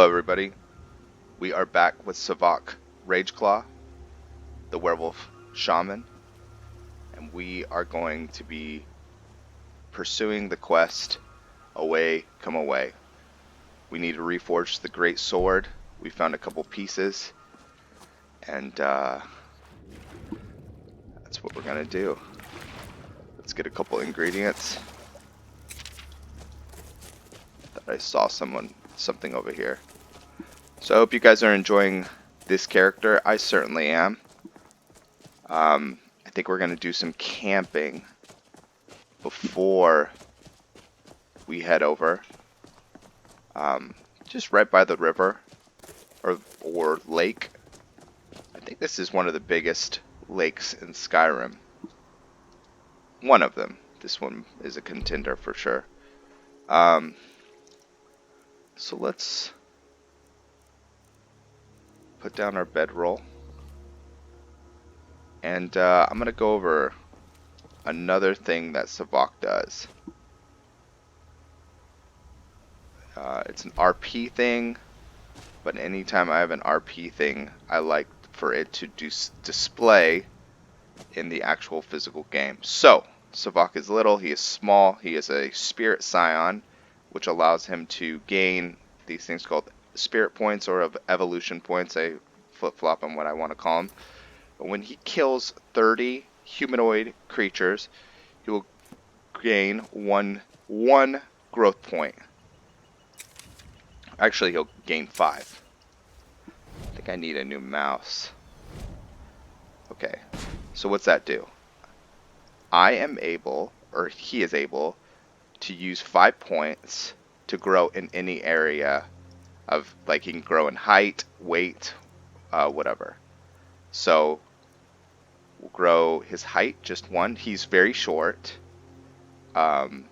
Hello everybody, we are back with Savok Rageclaw, the Werewolf Shaman, and we are going to be pursuing the quest, Away, Come Away. We need to reforge the Great Sword. We found a couple pieces, and that's what we're going to do. Let's get a couple ingredients. I saw something over here. So I hope you guys are enjoying this character. I certainly am. I think we're going to do some camping before we head over. Just right by the river or lake. I think this is one of the biggest lakes in Skyrim. One of them. This one is a contender for sure. So let's put down our bedroll. And I'm going to go over another thing that Savok does. It's an RP thing, but anytime I have an RP thing, I like for it to display in the actual physical game. So, Savok is little, he is small, he is a spirit scion, which allows him to gain these things called spirit points or evolution points. I flip-flop on what I want to call them. But when he kills 30 humanoid creatures, he will gain one growth point. Actually, he'll gain 5. I think I need a new mouse. Okay, so what's that do? I am able, or he is able, to use 5 points to grow in any area of, like, he can grow in height, weight, whatever. So we'll grow his height just 1. He's very short. We'll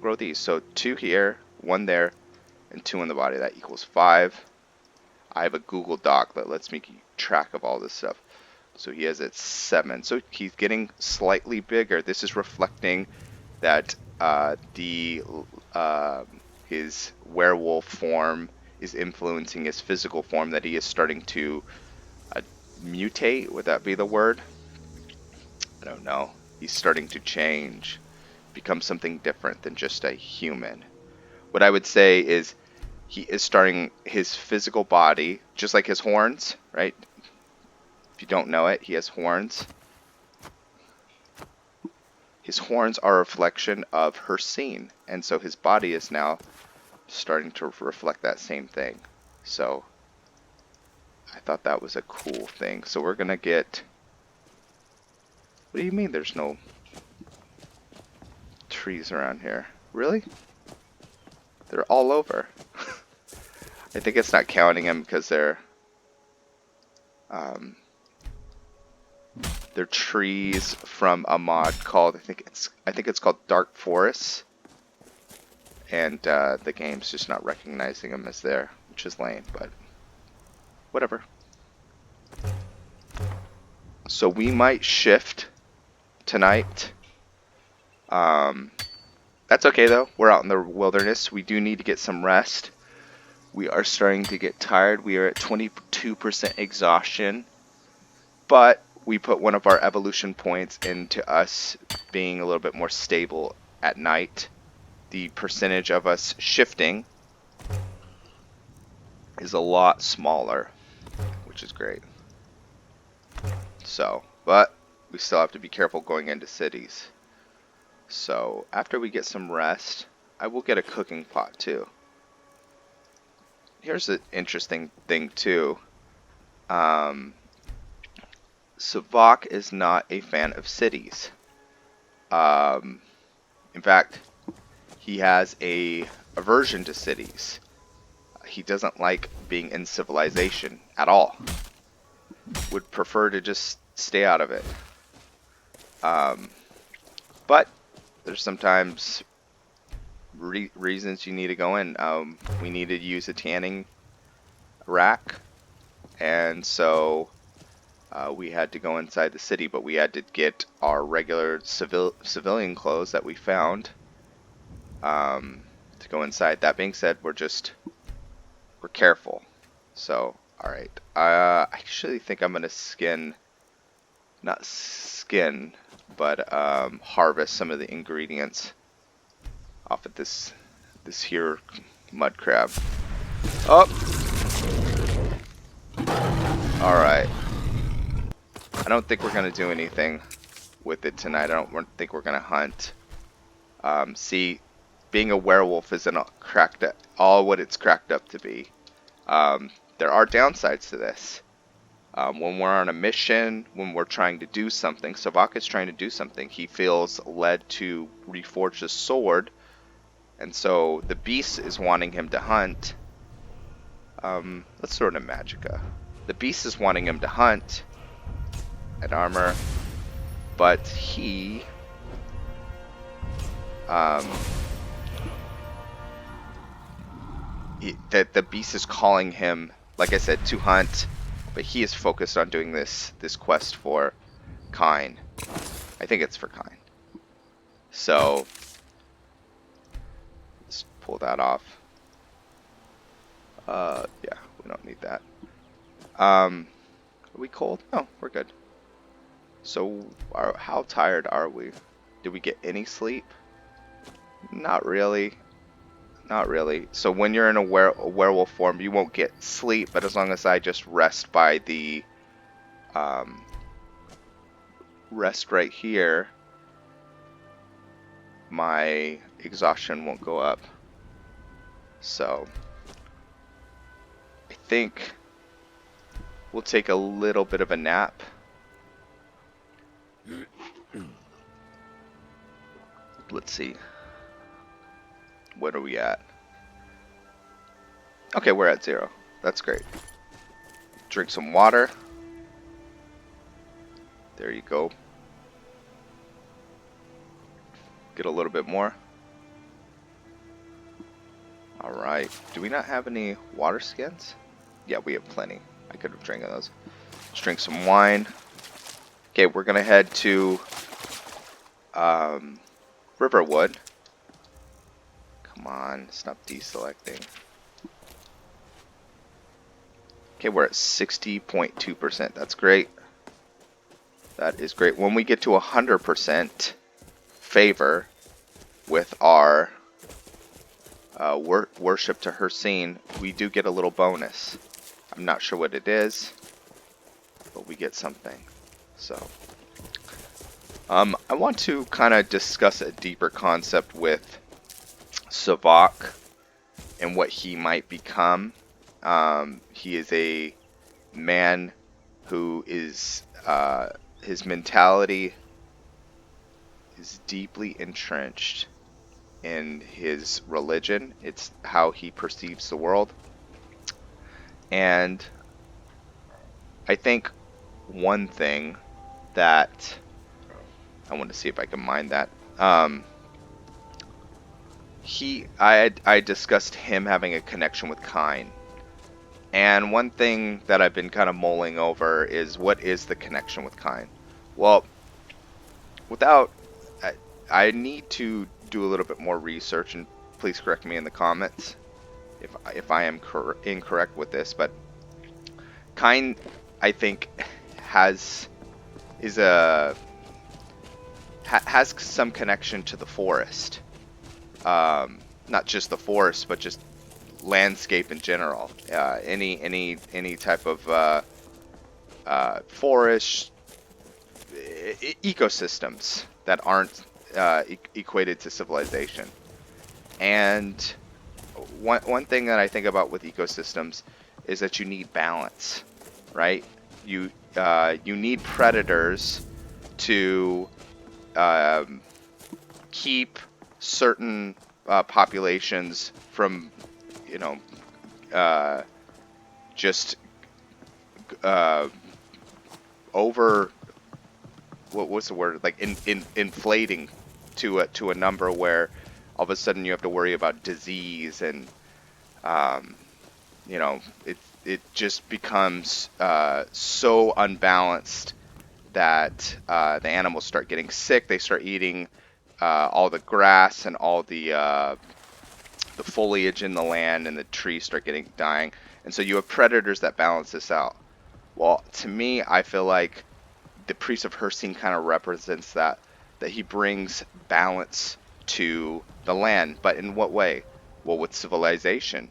grow these. So 2 here, 1 there, and 2 in the body. That equals 5. I have a Google Doc that lets me keep track of all this stuff. So he has it 7. So he's getting slightly bigger. This is reflecting that his werewolf form is influencing his physical form, that he is starting to mutate. Would that be the word? I don't know. He's starting to change, become something different than just a human. What I would say is he is starting his physical body, just like his horns, right? If you don't know it, he has horns. His horns are a reflection of Hircine, and so his body is now starting to reflect that same thing. So I thought that was a cool thing. So we're gonna get... What do you mean there's no trees around here? Really? They're all over. I think it's not counting them because they're trees from a mod called, I think it's called Dark Forests, and the game's just not recognizing them as there, which is lame, but whatever. So we might shift tonight. That's okay though. We're out in the wilderness. We do need to get some rest. We are starting to get tired. We are at 22% exhaustion, but we put one of our evolution points into us being a little bit more stable at night. The percentage of us shifting is a lot smaller, which is great. So, but we still have to be careful going into cities. So after we get some rest, I will get a cooking pot too. Here's an interesting thing too. Savok is not a fan of cities. In fact, he has a aversion to cities. He doesn't like being in civilization at all. Would prefer to just stay out of it. But there's sometimes reasons you need to go in. We need to use a tanning rack, and so we had to go inside the city, but we had to get our regular civilian clothes that we found to go inside. That being said, we're just we're careful. So, alright. I actually think I'm gonna not skin, but harvest some of the ingredients off of this here mud crab. Oh! Alright. I don't think we're gonna do anything with it tonight. I don't think we're gonna hunt. See, being a werewolf isn't all what it's cracked up to be. There are downsides to this. When we're on a mission, when we're trying to do something, Savok is trying to do something. He feels led to reforge the sword, and so the beast is wanting him to hunt. Let's throw it in Magicka. The beast is wanting him to hunt and armor, but that the beast is calling him, like I said, to hunt, but he is focused on doing this quest for Kine. I think it's for Kine. So let's pull that off. Yeah, we don't need that. Are we cold? No, we're good. So how tired are we? Did we get any sleep? Not really. Not really. So when you're in a werewolf form, you won't get sleep, but as long as I just rest by the rest right here, my exhaustion won't go up. So I think we'll take a little bit of a nap. Let's see. What are we at? Okay, we're at 0. That's great. Drink some water. There you go. Get a little bit more. Alright. Do we not have any water skins? Yeah, we have plenty. I could have drank those. Let's drink some wine. Okay, we're going to head to Riverwood. Come on, stop deselecting. Okay, we're at 60.2%. That's great. That is great. When we get to 100% favor with our worship to Hircine, we do get a little bonus. I'm not sure what it is, but we get something. So, I want to kind of discuss a deeper concept with Savok and what he might become. He is a man who is, his mentality is deeply entrenched in his religion. It's how he perceives the world. And I think one thing that I want to see if I can mine that. I discussed him having a connection with Kine. And one thing that I've been kind of mulling over is, what is the connection with Kine? Well, I need to do a little bit more research, and please correct me in the comments if I am incorrect with this, but Kine, I think, has some connection to the forest. Not just the forest, but just landscape in general. Any type of forest ecosystems that aren't equated to civilization. And one thing that I think about with ecosystems is that you need balance, right? You need predators to keep certain populations from, just over, what's the word, like inflating to a number where all of a sudden you have to worry about disease, and it just becomes so unbalanced that the animals start getting sick. They start eating all the grass and all the the foliage in the land and the trees start dying. And so you have predators that balance this out. Well, to me, I feel like the priest of Hircine kind of represents that he brings balance to the land. But in what way? Well, with civilization.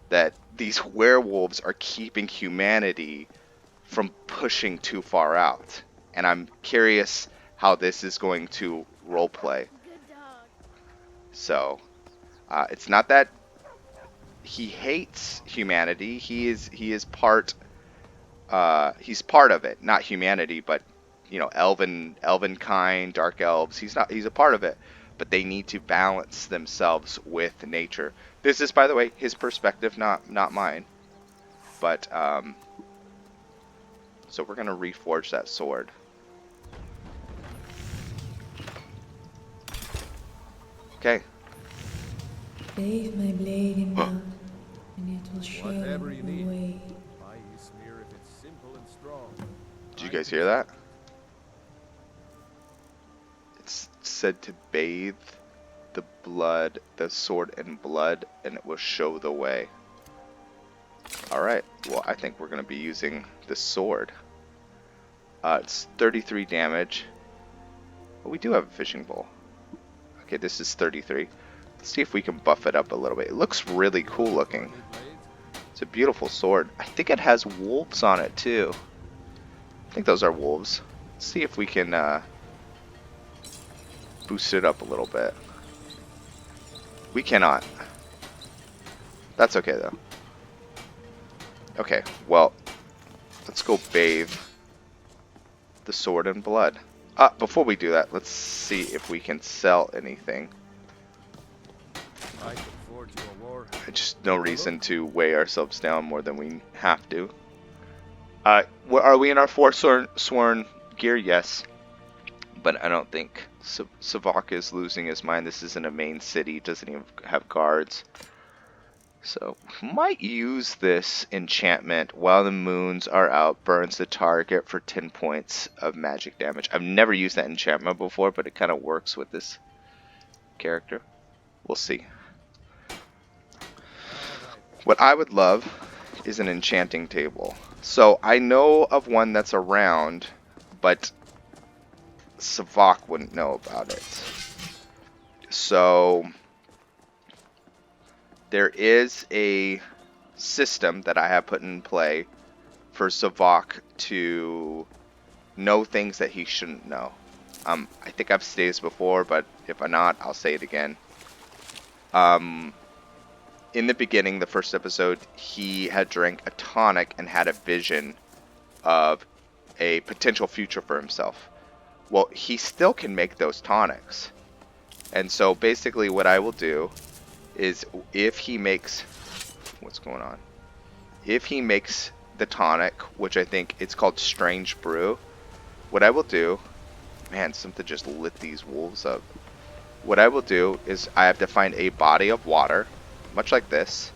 That these werewolves are keeping humanity from pushing too far out. And I'm curious how this is going to roleplay. So, it's not that he hates humanity. He is part. He's part of it, not humanity, but elven kind, dark elves. He's a part of it, but they need to balance themselves with nature. This is, by the way, his perspective, not mine. But so we're gonna reforge that sword. Okay. Bathe my blade in blood, and it will show Whatever you the need. way. Buy you smear if it's simple and strong. Did you guys hear that? It's said to bathe the sword in blood, and it will show the way. Alright, well, I think we're going to be using the sword. It's 33 damage. But we do have a fishing pole. Okay, this is 33. Let's see if we can buff it up a little bit. It looks really cool looking. It's a beautiful sword. I think it has wolves on it too. I think those are wolves. Let's see if we can boost it up a little bit. We cannot. That's okay though. Okay, well, let's go bathe the sword in blood. Before we do that, let's see if we can sell anything. I can afford you a war. Just no reason to weigh ourselves down more than we have to. Are we in our forsworn gear? Yes. But I don't think Savok is losing his mind. This isn't a main city. Doesn't even have guards. So, might use this enchantment. While the moons are out, burns the target for 10 points of magic damage. I've never used that enchantment before, but it kind of works with this character. We'll see. What I would love is an enchanting table. So, I know of one that's around, but Savok wouldn't know about it. So there is a system that I have put in play for Savok to know things that he shouldn't know. I think I've stated this before, but if I'm not, I'll say it again. In the beginning, the first episode, he had drank a tonic and had a vision of a potential future for himself. Well, he still can make those tonics. And so basically what I will do is if he makes... What's going on? If he makes the tonic, which I think it's called Strange Brew, what I will do... Man, something just lit these wolves up. What I will do is I have to find a body of water, much like this,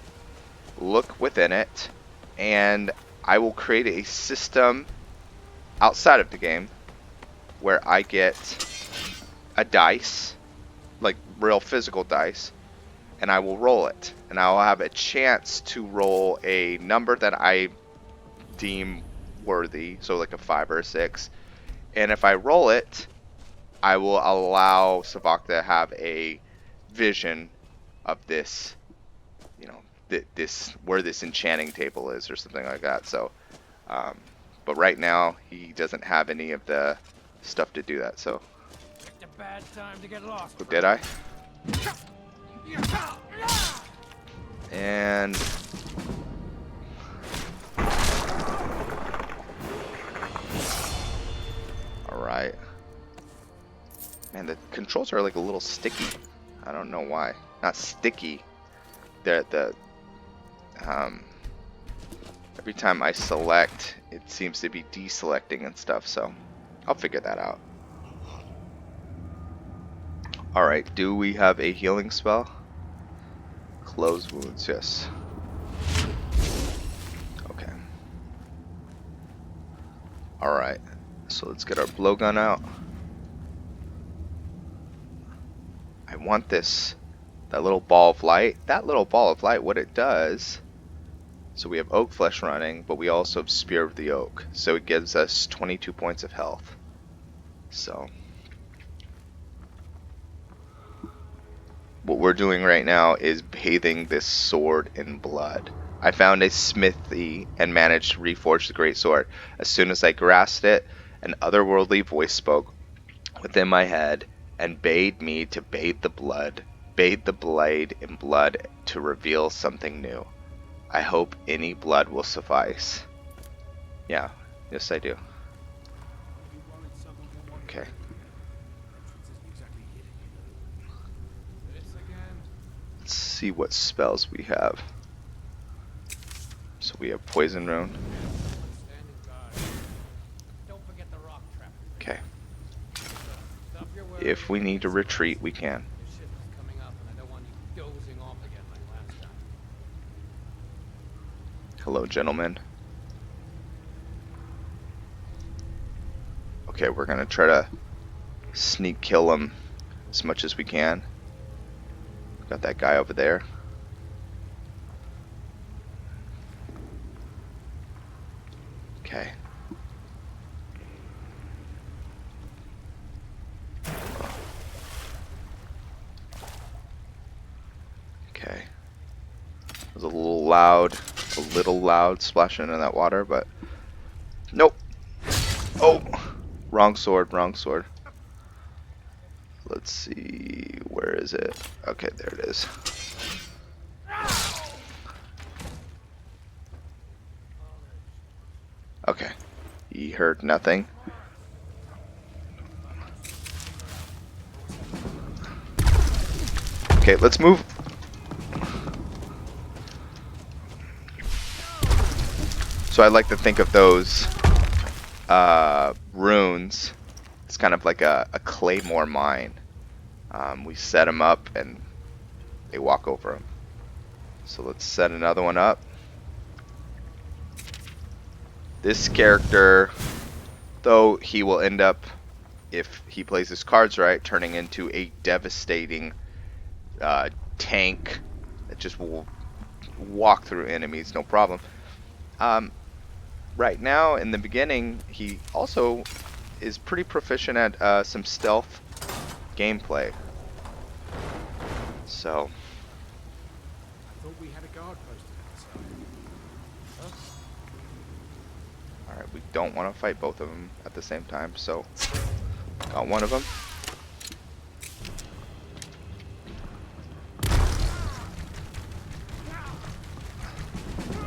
look within it, and I will create a system outside of the game where I get a dice, like real physical dice, and I will roll it. And I will have a chance to roll a number that I deem worthy, so like a 5 or a 6. And if I roll it, I will allow Savok to have a vision of this, this where this enchanting table is or something like that. So, but right now he doesn't have any of the stuff to do that. So, A bad time to get lost. did I? And all right. Man, the controls are like a little sticky. I don't know why. Not sticky. Every time I select, it seems to be deselecting and stuff, so I'll figure that out. Alright, do we have a healing spell? Close wounds, yes. Okay. Alright, so let's get our blowgun out. I want this That little ball of light. That little ball of light, what it does... So we have oak flesh running, but we also have Spear of the Oak. So it gives us 22 points of health. So... what we're doing right now is bathing this sword in blood. I found a smithy and managed to reforge the great sword. As soon as I grasped it, an otherworldly voice spoke within my head and bade me to bathe the blade in blood to reveal something new. I hope any blood will suffice. Yeah, yes I do. Okay. Let's see what spells we have. So we have Poison Rune. Okay. If we need to retreat, we can. Hello, gentlemen. Okay, we're gonna try to sneak kill him as much as we can. Got that guy over there. Okay. Okay. It was a little loud splashing into that water, but nope. Oh, wrong sword, wrong sword. Let's see, where is it? Okay, there it is. Okay, he heard nothing. Okay, let's move. So I like to think of those runes. It's kind of like a claymore mine. We set them up and they walk over them. So let's set another one up. This character, though, he will end up, if he plays his cards right, turning into a devastating tank that just will walk through enemies, no problem. Right now, in the beginning, he also is pretty proficient at some stealth gameplay. So. I thought we had a guard posted outside. Alright, we don't want to fight both of them at the same time, so got one of them.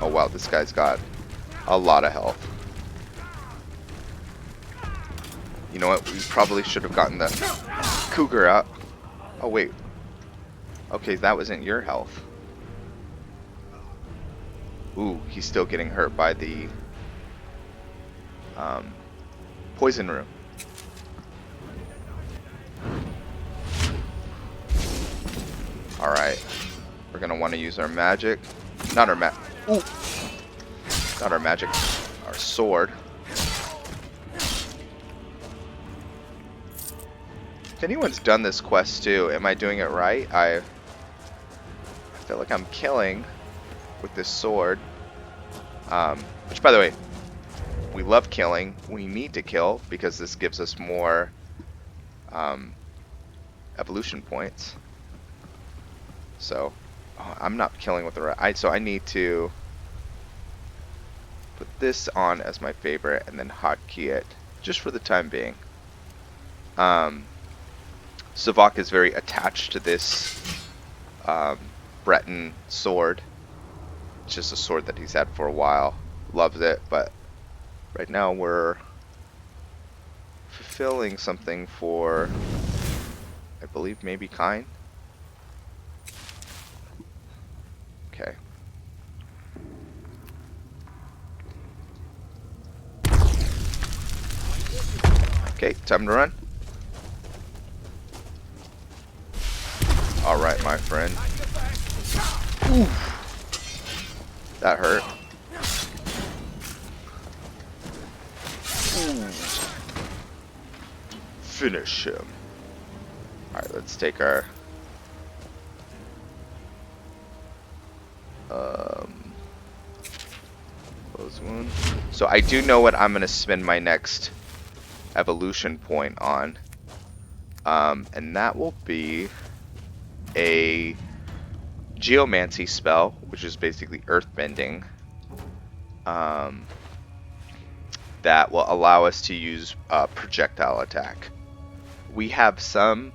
Oh wow, this guy's got a lot of health. You know what, we probably should have gotten the cougar out. Oh wait. Okay, that wasn't your health. Ooh, he's still getting hurt by the poison rune. Alright. We're gonna want to use our magic. Not our magic. Our sword. If anyone's done this quest too, am I doing it right? I feel like I'm killing with this sword. Which, by the way, we love killing. We need to kill because this gives us more evolution points. So, I'm not killing with the right. So I need to put this on as my favorite and then hotkey it just for the time being. Savok is very attached to this Breton sword. It's just a sword that he's had for a while. Loves it, but right now we're fulfilling something for, I believe, maybe Kine. Okay. Okay, time to run. Alright, my friend. Ooh. That hurt. Ooh. Finish him. Alright, let's take our Um, close wound. So I do know what I'm going to spend my next evolution point on. And that will be a geomancy spell, which is basically earthbending. That will allow us to use projectile attack. We have some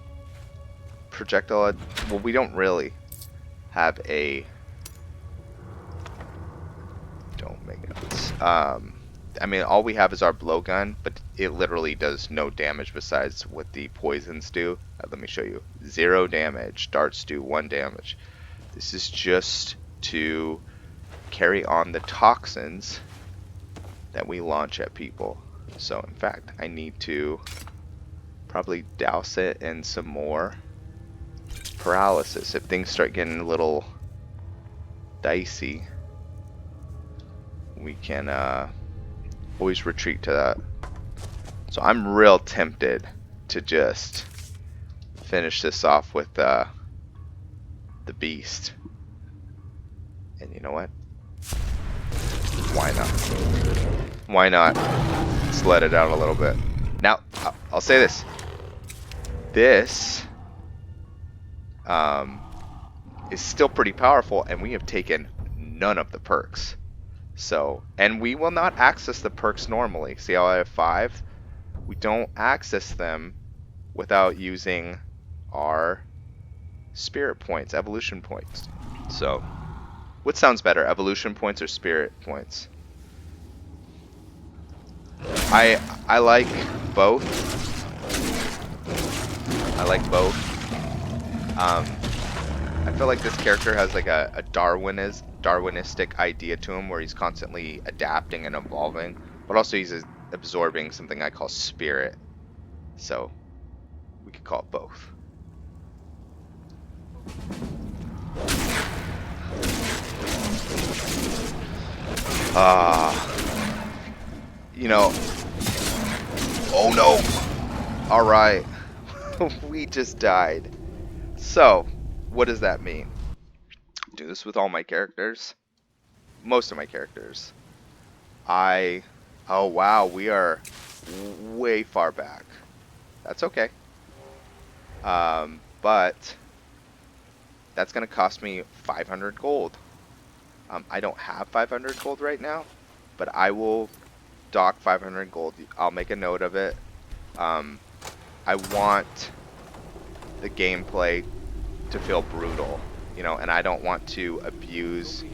projectile... Well, we don't really have a... Don't make notes. I mean, all we have is our blowgun, but it literally does no damage besides what the poisons do. Let me show you. 0 damage. Darts do 1 damage. This is just to carry on the toxins that we launch at people. So, in fact, I need to probably douse it in some more paralysis. If things start getting a little dicey, we can always retreat to that. So I'm real tempted to just finish this off with the beast. And you know what? Why not? Why not? Let's let it out a little bit. Now, I'll say this. This is still pretty powerful, and we have taken none of the perks. So, and we will not access the perks normally. See how I have 5? We don't access them without using our spirit points, evolution points. So, what sounds better, evolution points or spirit points? I like both. I like both. I feel like this character has like a Darwinistic idea to him, where he's constantly adapting and evolving, but also he's absorbing something I call spirit. So we could call it both. You know. Oh no! Alright. We just died. So, what does that mean? Do this with all my characters. Most of my characters. Oh wow, we are way far back. That's okay. But that's gonna cost me 500 gold. I don't have 500 gold right now, but I will dock 500 gold. I'll make a note of it. I want the gameplay to feel brutal, you know, and I don't want to abuse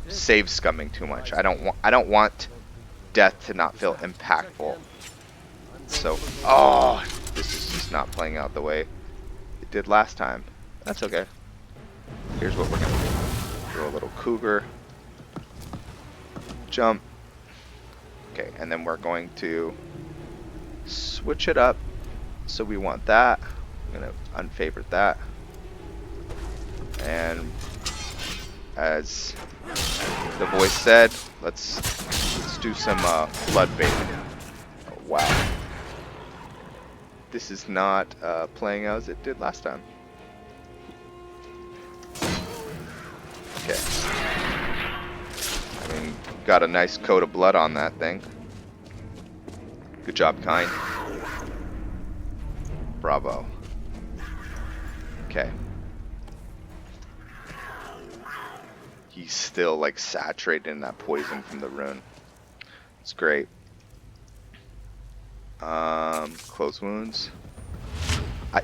save scumming too much. I don't want death to not feel impactful. So, oh, this is just not playing out the way it did last time. That's okay. Here's what we're gonna do. Do a little cougar jump. Okay, and then we're going to switch it up. So we want that. I'm gonna unfavorite that. And as the voice said, let's do some blood baiting. Oh, wow. This is not playing as it did last time. Okay. I mean, got a nice coat of blood on that thing. Good job, kind. Bravo. Okay. He's still like saturated in that poison from the rune. It's great. Close wounds.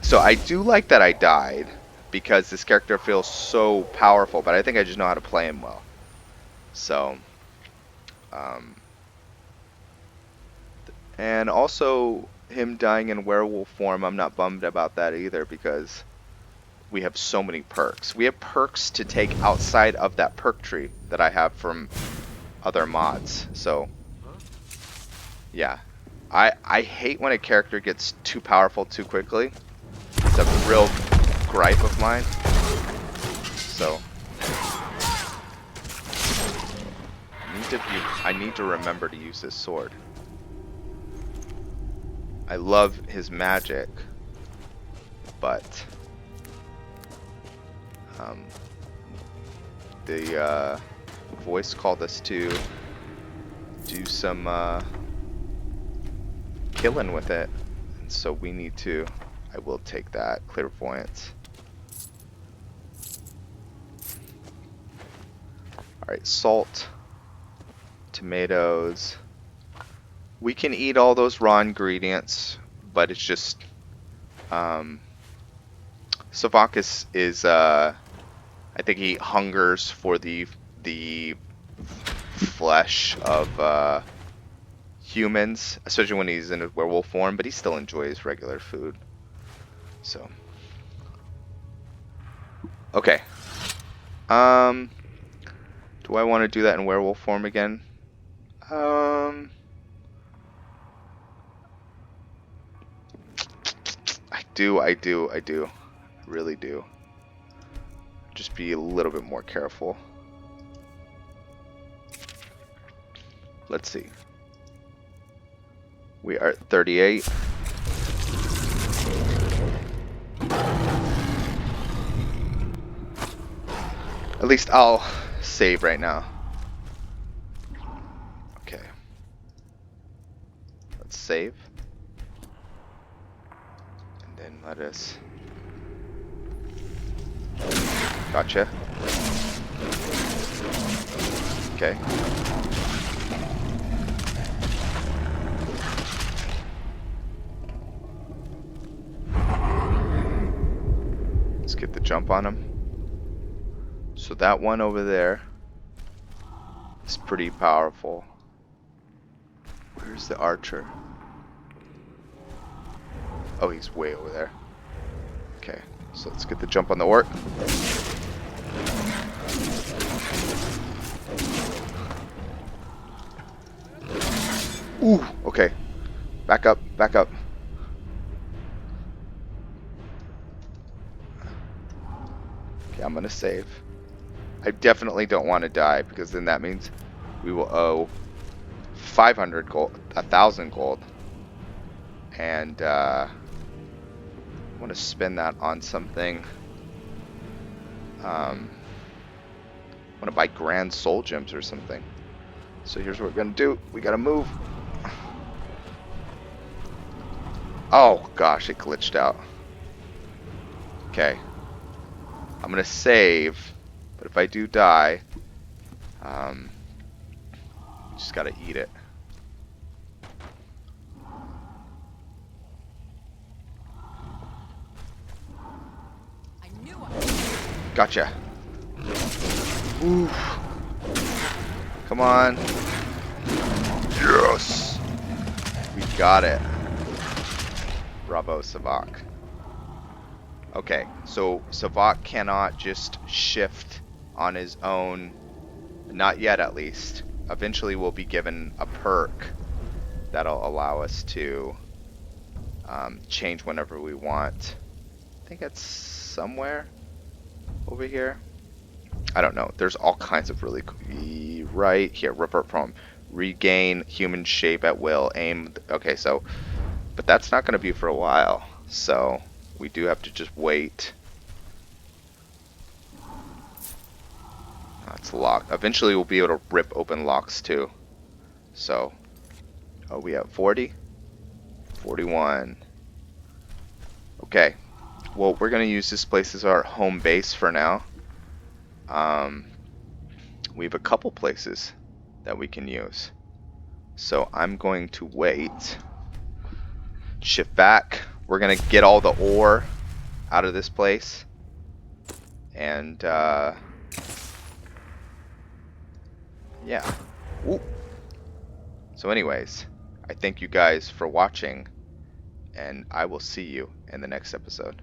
So I do like that I died, because this character feels so powerful, but I think I just know how to play him well. So, and also him dying in werewolf form, I'm not bummed about that either, because we have so many perks. We have perks to take outside of that perk tree that I have from other mods. So, yeah. I hate when a character gets too powerful too quickly. It's a real gripe of mine. So, I need to remember to use this sword. I love his magic, but the voice called us to do some killing with it, and so we need to. I will take that clairvoyance. All right, salt, tomatoes. We can eat all those raw ingredients, but it's just Savok is I think he hungers for the flesh of humans, especially when he's in his werewolf form, but he still enjoys regular food. So okay. Do I want to do that in werewolf form again? I do. Really do. Just be a little bit more careful. Let's see. We are at 38. At least I'll save right now. Okay. Let's save. And then let us... Gotcha. Okay. Let's get the jump on him. So that one over there is pretty powerful. Where's the archer? Oh, he's way over there. Okay, so let's get the jump on the orc. Ooh, okay. Back up, back up. Okay, I'm gonna save. I definitely don't want to die, because then that means we will owe 500 gold, 1,000 gold. And I want to spend that on something. I want to buy grand soul gems or something. So here's what we're gonna do. We gotta move. Oh gosh, it glitched out. Okay. I'm gonna save, but if I do die, just gotta eat it. Gotcha. Ooh. Come on. Yes. We got it. Bravo, Savok. Okay, so Savok cannot just shift on his own. Not yet, at least. Eventually we'll be given a perk that'll allow us to change whenever we want. I think it's somewhere over here. I don't know. There's all kinds of really cool... Right here, revert from. Regain human shape at will. Aim... Okay, so... But that's not going to be for a while. So, we do have to just wait. It's locked. Eventually we'll be able to rip open locks too. So... Oh, we have 40? 41. Okay. Well, we're going to use this place as our home base for now. We have a couple places that we can use. So I'm going to wait. Shift back. We're going to get all the ore out of this place. And, yeah. Ooh. So anyways, I thank you guys for watching. And I will see you in the next episode.